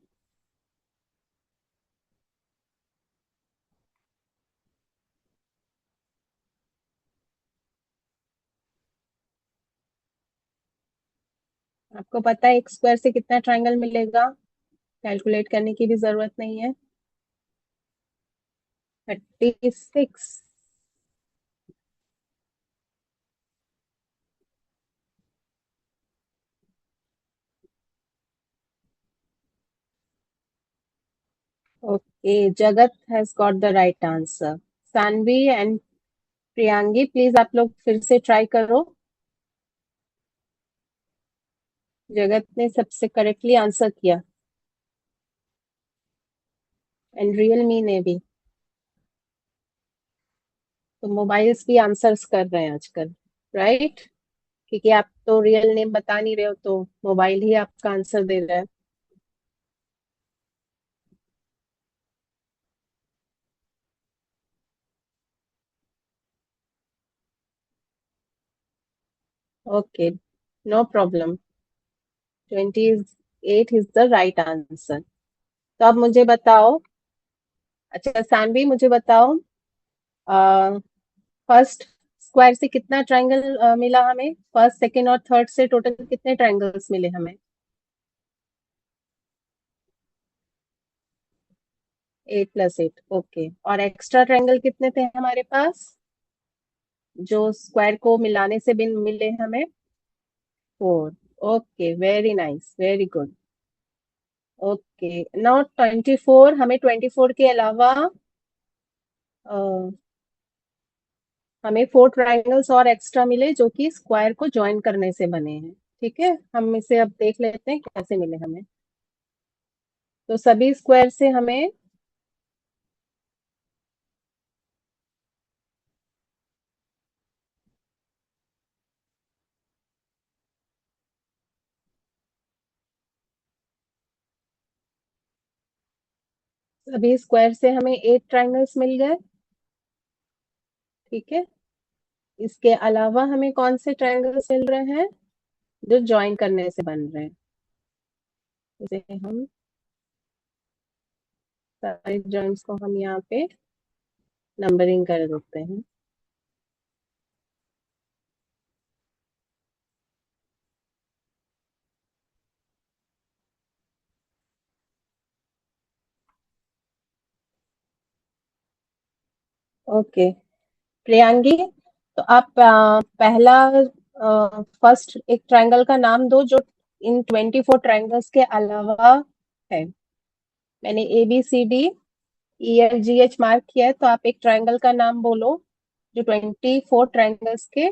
आपको पता है एक स्क्वायर से कितना ट्रायंगल मिलेगा? कैलकुलेट करने की भी जरूरत नहीं है। 36। Okay, Jagat has got the right answer. Saanvi and Priyangi, please आप लोग फिर से ट्राई करो। जगत ने सबसे करेक्टली आंसर किया, एंड रियल मी ने भी। तो मोबाइल्स भी आंसर्स कर रहे हैं आजकल, राइट? क्योंकि आप तो रियल नेम बता नहीं रहे हो, तो मोबाइल ही आपका आंसर दे रहा है। Okay, no problem. 28 is the right answer. तो अब मुझे बताओ, अच्छा सानवी मुझे बताओ, फर्स्ट स्क्वायर से कितना ट्रायंगल मिला हमें? फर्स्ट सेकंड और थर्ड से टोटल कितने ट्रायंगल्स मिले हमें? 8 + 8 ओके। और एक्स्ट्रा ट्रायंगल कितने थे हमारे पास जो स्क्वायर को मिलाने से भी मिले हमें? 4। Okay, very nice, very good. Okay, now 24, हमें 24 के अलावा हमें 4 ट्रायंगल्स और एक्स्ट्रा मिले जो कि स्क्वायर को ज्वाइन करने से बने हैं। ठीक है, हम इसे अब देख लेते हैं कैसे मिले हमें। तो सभी स्क्वायर से हमें सभी स्क्वायर से हमें 8 ट्रायंगल्स मिल गए। ठीक है, इसके अलावा हमें कौन से ट्रायंगल्स मिल रहे हैं जो ज्वाइन करने से बन रहे हैं? जैसे हम सारे जॉइंट्स को हम यहाँ पे नंबरिंग कर देते हैं। ओके प्रियांगी, तो आप पहला फर्स्ट एक ट्रायंगल का नाम दो जो इन 24 ट्रायंगल्स के अलावा है। मैंने A B C D E F G H mark किया है, तो आप एक ट्रायंगल का नाम बोलो जो 24 ट्रायंगल्स के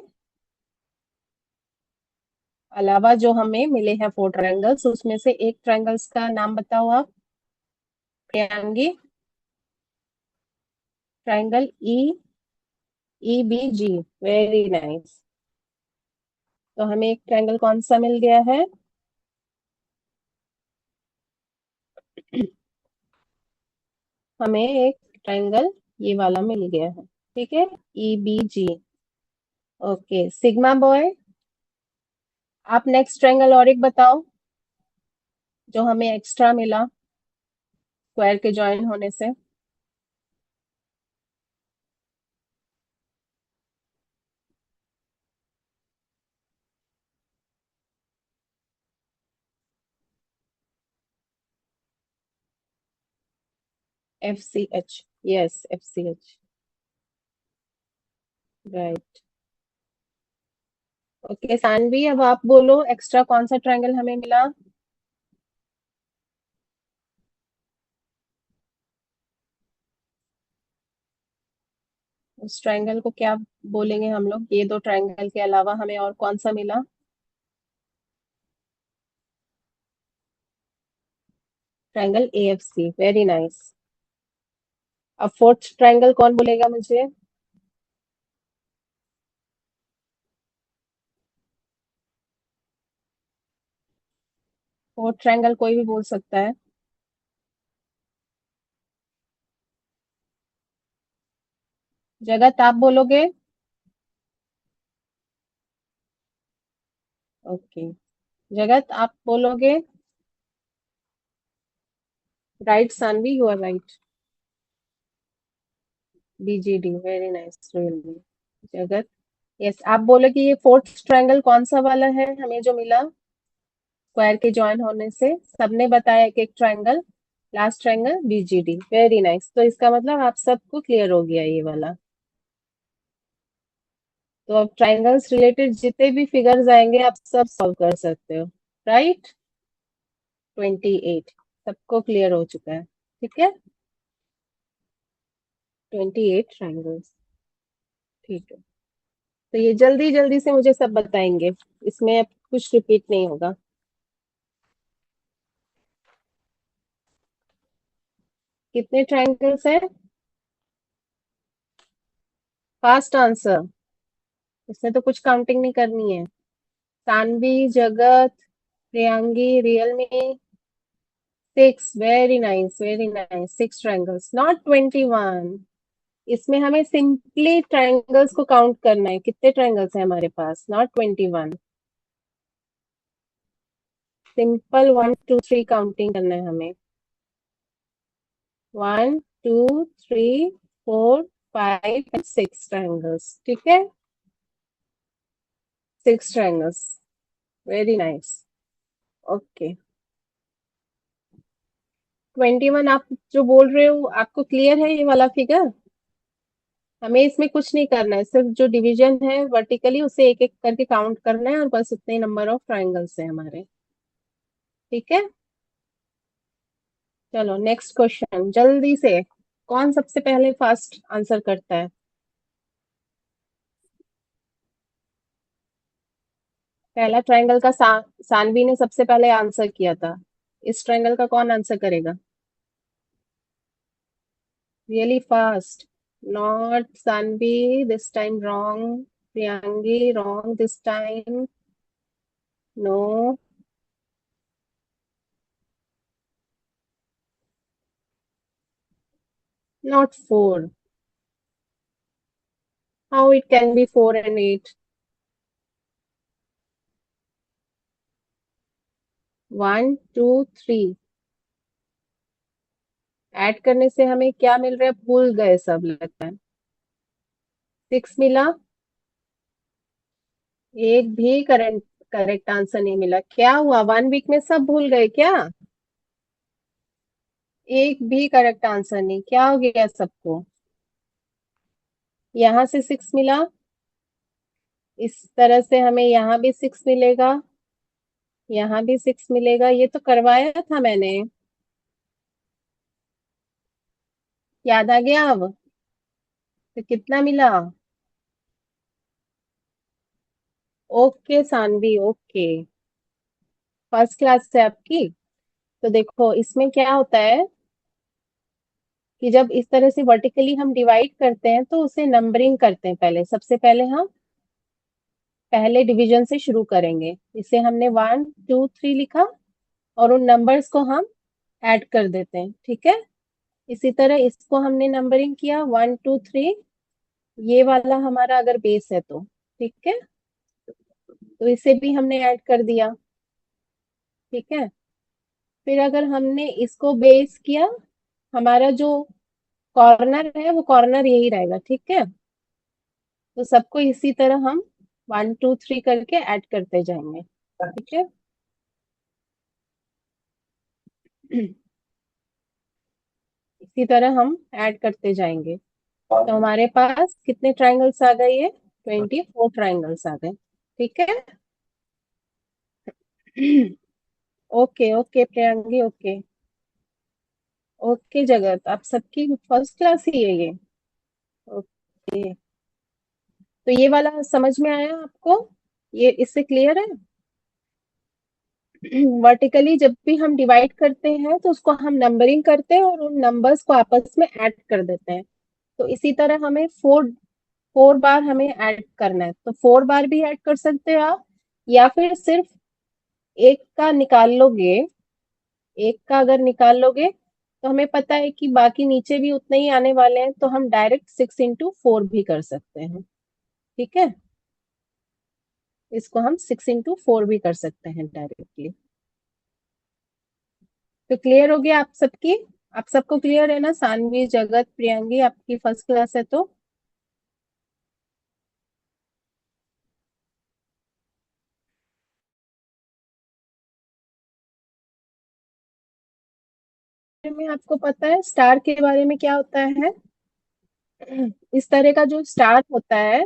अलावा जो हमें मिले हैं 4 ट्रायंगल्स, उसमें से एक ट्रायंगल्स का नाम बताओ आप प्रियांगी। ट्रायंगल ई बी जी, वेरी नाइस। तो हमें एक ट्रायंगल कौन सा मिल गया है? हमें एक ट्रायंगल ये वाला मिल गया है। ठीक है, ई बी जी। ओके सिग्मा बॉय, आप नेक्स्ट ट्रायंगल और एक बताओ जो हमें एक्स्ट्रा मिला स्क्वायर के ज्वाइन होने से। F C H, yes F C H, right. Okay Saanvi, अब आप बोलो एक्स्ट्रा कौन सा ट्रायंगल हमें मिला? उस ट्रायंगल को क्या बोलेंगे हम लोग? ये दो ट्रायंगल के अलावा हमें और कौन सा मिला? Triangle A F C, very nice. अब फोर्थ ट्रायंगल कौन बोलेगा मुझे? फोर्थ ट्रायंगल कोई भी बोल सकता है। जगत आप बोलोगे? ओके जगत आप बोलोगे? Right Saanvi, you are right. BGD, very nice really. Jagat, yes आप बोलो कि ये फोर्थ ट्रायंगल कौन सा वाला है हमें जो मिला स्क्वायर के ज्वाइन होने से? सबने बताया एक एक triangle. Last triangle BGD, very nice. तो इसका मतलब आप सबको क्लियर हो गया ये वाला। तो अब ट्रायंगल्स रिलेटेड जितने भी फिगर्स आएंगे आप सब सॉल्व कर सकते हो, राइट। 28 सबको क्लियर हो चुका है। ठीक है, 28 ट्रायंगल्स। ठीक है, तो ये जल्दी जल्दी से मुझे सब बताएंगे, इसमें अब कुछ रिपीट नहीं होगा। कितने ट्रायंगल्स हैं? फास्ट आंसर, इसमें तो कुछ काउंटिंग नहीं करनी है। सानवी, जगत, प्रियांगी, रियल में 6, very nice very nice. 6 triangles, not 21। इसमें हमें सिंपली ट्रायंगल्स को काउंट करना है, कितने ट्रायंगल्स हैं हमारे पास, नॉट 21। सिंपल 1 2 3 काउंटिंग करना है हमें। 1 2 3 4 5 एंड 6 ट्रायंगल्स। ठीक है, 6 ट्रायंगल्स, वेरी नाइस। ओके 21 आप जो बोल रहे हो, आपको क्लियर है ये वाला फिगर? हमें इसमें कुछ नहीं करना है, सिर्फ जो डिवीजन है वर्टिकली उसे एक एक करके काउंट करना है और बस उतने नंबर ऑफ ट्राइंगल्स है हमारे। ठीक है, चलो नेक्स्ट क्वेश्चन जल्दी से। कौन सबसे पहले फास्ट आंसर करता है? पहला ट्रायंगल का सानवी ने सबसे पहले आंसर किया था। इस ट्रायंगल का कौन आंसर करेगा? Really fast. Not Saanvi, this time wrong. Priyangi wrong this time. No. Not 4। How it can be 4 and 8? 1 2 3 add करने से हमें क्या मिल रहा है? भूल गए सब लगता है। 6 मिला। एक भी करेंट करेक्ट आंसर नहीं मिला। क्या हुआ, 1 वीक में सब भूल गए क्या? एक भी करेक्ट आंसर नहीं, क्या हो गया सबको? यहाँ से 6 मिला, इस तरह से हमें यहाँ भी 6 मिलेगा, यहाँ भी 6 मिलेगा। ये तो करवाया था मैंने, याद आ गया अब? तो कितना मिला? Okay Saanvi, okay. First class है आपकी। तो देखो इसमें क्या होता है कि जब इस तरह से वर्टिकली हम डिवाइड करते हैं तो उसे नंबरिंग करते हैं। पहले सबसे पहले हम पहले डिवीजन से शुरू करेंगे। इसे हमने 1 2 3 लिखा और उन नंबर्स को हम ऐड कर देते हैं। ठीक है, इसी तरह इसको हमने नंबरिंग किया 1 2 3। ये वाला हमारा अगर बेस है तो ठीक है, तो इसे भी हमने ऐड कर दिया। ठीक है, फिर अगर हमने इसको बेस किया, हमारा जो कॉर्नर है वो कॉर्नर यही रहेगा। ठीक है, तो सबको इसी तरह हम 1 2 3 करके ऐड करते जाएंगे। ठीक है, इसी तरह हम ऐड करते जाएंगे। तो हमारे पास कितने ट्राइंगल्स आ गए? ये 24 ट्राइंगल्स आ गए। ठीक है। Okay okay प्रियंकी, okay okay Jagat, आप सबकी फर्स्ट क्लास ही है ये। ओके, तो ये वाला समझ में आया आपको? ये इससे क्लियर है? वर्टिकली जब भी हम डिवाइड करते हैं तो उसको हम नंबरिंग करते हैं और उन नंबर्स को आपस में ऐड कर देते हैं। तो इसी तरह हमें 4 बार हमें ऐड करना है, तो 4 बार भी ऐड कर सकते हो आप, या फिर सिर्फ एक का निकाल लोगे। एक का अगर निकाल लोगे तो हमें पता है कि बाकी नीचे भी उतने ही आने वाले हैं, तो हम डायरेक्ट 6 into 4 भी कर सकते हैं। ठीक है, इसको हम 6 into 4 भी कर सकते हैं डायरेक्टली। तो क्लियर हो गया आप सबकी? आप सबको क्लियर है ना? सानवी, जगत, प्रियंकी, आपकी फर्स्ट क्लास है तो। में आपको पता है स्टार के बारे में क्या होता है? इस तरह का जो स्टार होता है,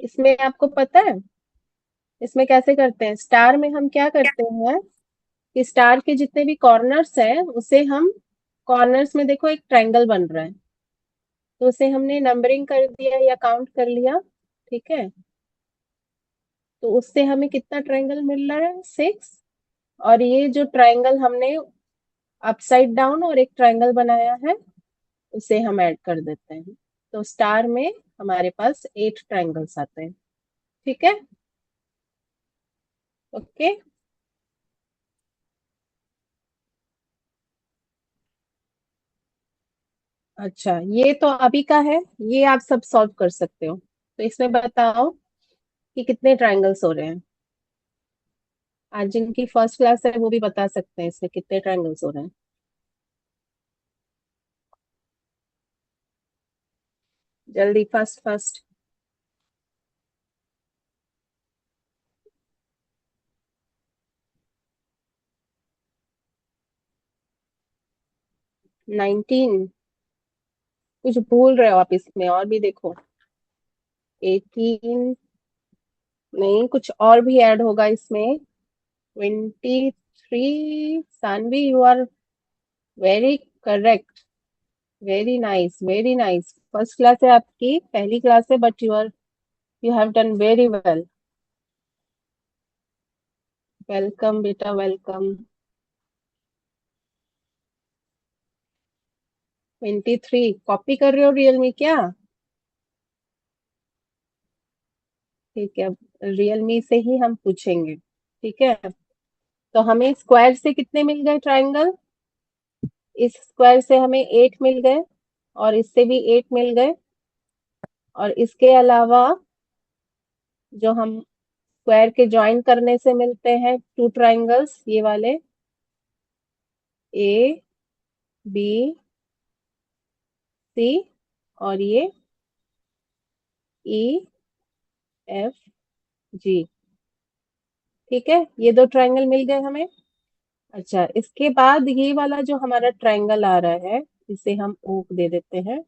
इसमें आपको पता है इसमें कैसे करते हैं? स्टार में हम क्या करते हैं कि स्टार के जितने भी कॉर्नर्स हैं उसे हम, कॉर्नर्स में देखो एक ट्रायंगल बन रहा है, तो उसे हमने नंबरिंग कर दिया या काउंट कर लिया। ठीक है, तो उससे हमें कितना ट्रायंगल मिल रहा है? 6। और ये जो ट्रायंगल हमने अपसाइड डाउन और एक ट्रायंगल बनाया है उसे हम ऐड कर देते हैं। तो स्टार में हमारे पास 8 ट्रायंगल्स आते हैं। ठीक है, ओके। अच्छा, ये तो अभी का है, ये आप सब सॉल्व कर सकते हो। तो इसमें बताओ कि कितने ट्रायंगल्स हो रहे हैं। आज जिनकी फर्स्ट क्लास है वो भी बता सकते हैं इसमें कितने ट्रायंगल्स हो रहे हैं। जल्दी, फर्स्ट फर्स्ट। 19, कुछ भूल रहे हो आप इसमें, और भी देखो। 18, नहीं कुछ और भी ऐड होगा इसमें। 23, Saanvi you are very correct, very nice, very nice. First class है आपकी, पहली क्लास है, but you have done very well. Welcome बेटा, वेलकम। 23 कॉपी कर रहे हो रियलमी क्या? ठीक है, अब रियलमी से ही हम पूछेंगे। ठीक है, तो हमें स्क्वायर से कितने मिल गए ट्राइंगल? इस स्क्वायर से हमें 8 मिल गए, और इससे भी 8 मिल गए, और इसके अलावा जो हम स्क्वायर के ज्वाइन करने से मिलते हैं टू ट्राइंगल्स, ये वाले ए बी सी, और ये ई एफ जी। ठीक है, ये दो ट्राइंगल मिल गए हमें। अच्छा, इसके बाद ये वाला जो हमारा ट्राइंगल आ रहा है, इसे हम ओ दे देते हैं।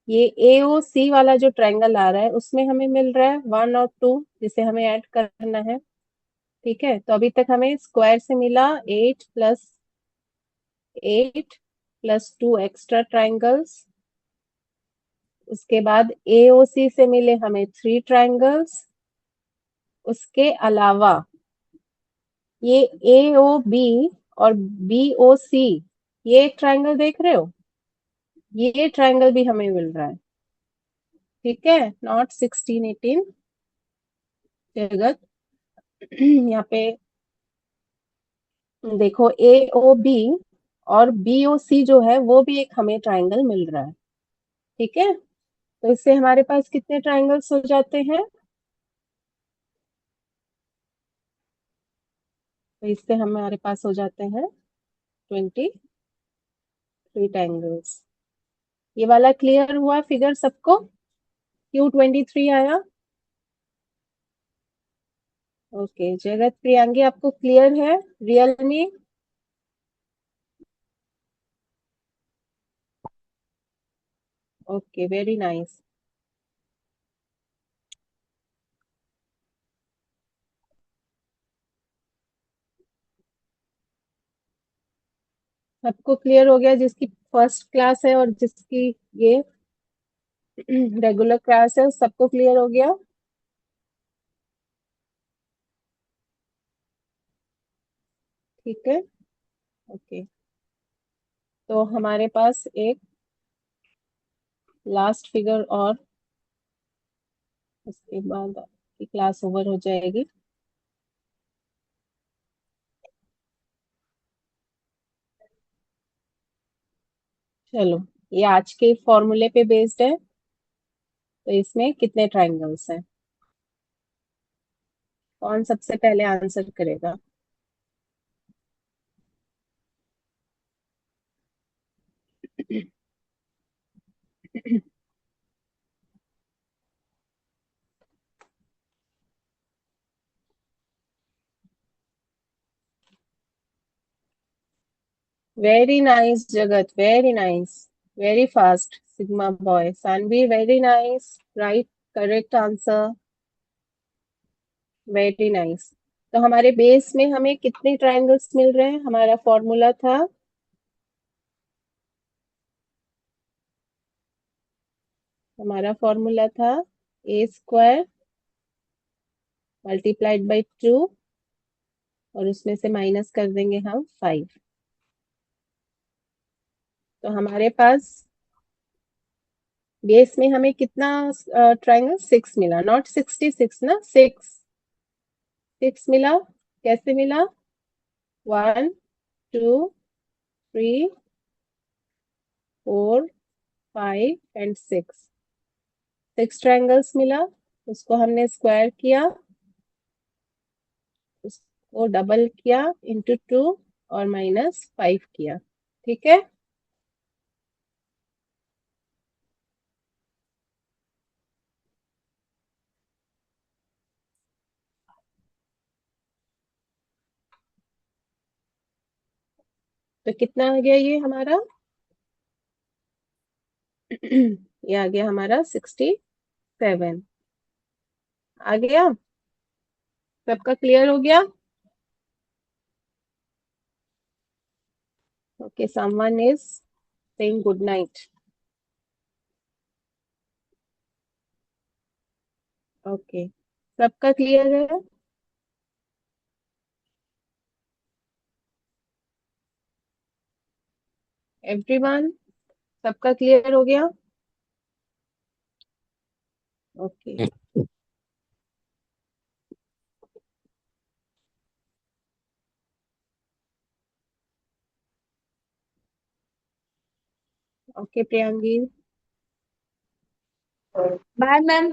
ये ए ओ सी वाला जो ट्राइंगल आ रहा है, उसमें हमें मिल रहा है 1 और 2, जिसे हमें ऐड करना है। ठीक है, तो अभी तक हमें स्क्वायर से मिला 8 प्लस 2 एक्स्ट्रा ट्राइंगल्स। उसके बाद ए ओ सी से मिले हमें 3 ट्राइंगल्स। उसके अलावा ये ए ओ बी और बी ओ सी, ये एक ट्राइंगल देख रहे हो, ये ट्राइंगल भी हमें मिल रहा है। ठीक है, नॉट 16 18 जगत। यहाँ पे देखो, ए ओ बी और बी ओ सी जो है, वो भी एक हमें ट्राइंगल मिल रहा है। ठीक है, तो इससे हमारे पास कितने ट्राइंगल्स हो जाते हैं? तो इससे हमारे पास हो जाते हैं 23 ट्राइंगल्स। ये वाला क्लियर हुआ फिगर सबको? क्यों 23 आया? ओके, जगत प्रियांगी आपको क्लियर है? रियलमी? Okay, very nice. सबको क्लियर हो गया, जिसकी फर्स्ट क्लास है और जिसकी ये रेगुलर क्लास है, सबको क्लियर हो गया? ठीक है, ओके। तो हमारे पास एक लास्ट फिगर, और उसके बाद आपकी क्लास ओवर हो जाएगी। चलो, ये आज के फॉर्मूले पे बेस्ड है, तो इसमें कितने ट्राइंगल्स हैं? कौन सबसे पहले आंसर करेगा? Very nice Jagat, very nice, very fast sigma boy. Saanvi very nice, right, correct answer, very nice. तो हमारे बेस में हमें कितने ट्राइंगल्स मिल रहे हैं? हमारा फॉर्मूला था, ए स्क्वायर मल्टीप्लाइड बाई 2, और उसमें से माइनस कर देंगे हम 5। तो हमारे पास बेस में हमें कितना ट्राइंगल? 6 मिला, नॉट 66 ना, 6 मिला। कैसे मिला? 1 2 3 4 5 एंड 6, 6 ट्राइंगल्स मिला। उसको हमने स्क्वायर किया, उसको डबल किया इंटू 2, और -5 किया। ठीक है, तो कितना आ गया ये हमारा? ये आ गया हमारा 67 आ गया। सबका क्लियर हो गया? Okay, someone is saying good night. Okay, सबका क्लियर है? एवरीवन, सबका क्लियर हो गया? Okay. Okay Priyangi. Bye ma'am.